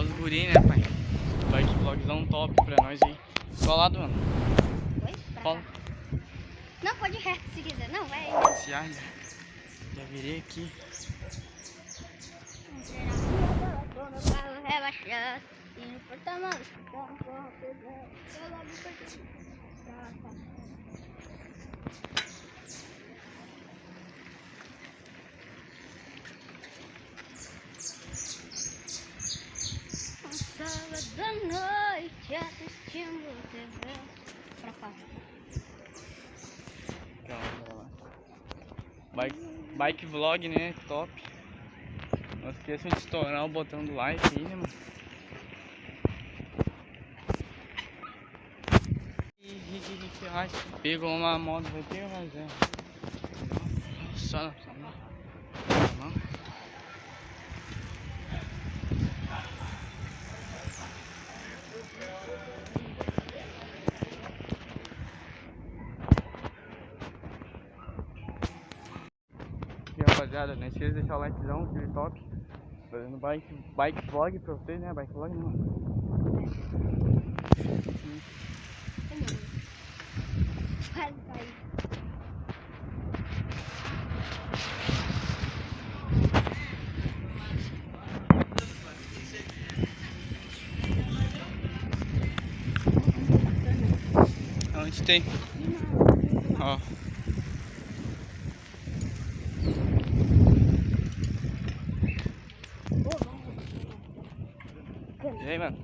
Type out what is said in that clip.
os guri, né, pai? Bike vlogzão top pra nós aí. Qual lado, mano? Oi? Qual? Não, pode ir reto se quiser. Não, vai. Já virei aqui. Relaxar. E no porta-malas. Sábado à noite assistindo TV. Pra cá. Calma, lá. Bike vlog, né? Top. Não esqueçam de estourar o botão do like aí, né, mano? Pegou uma moto, vai ter, mas é. Só na mão. E rapaziada, não esqueça de deixar o likezão, aquele top. Fazendo bike vlog pra vocês, né? Bike vlog não. Vai. Onde tem? Ó. E aí, mano?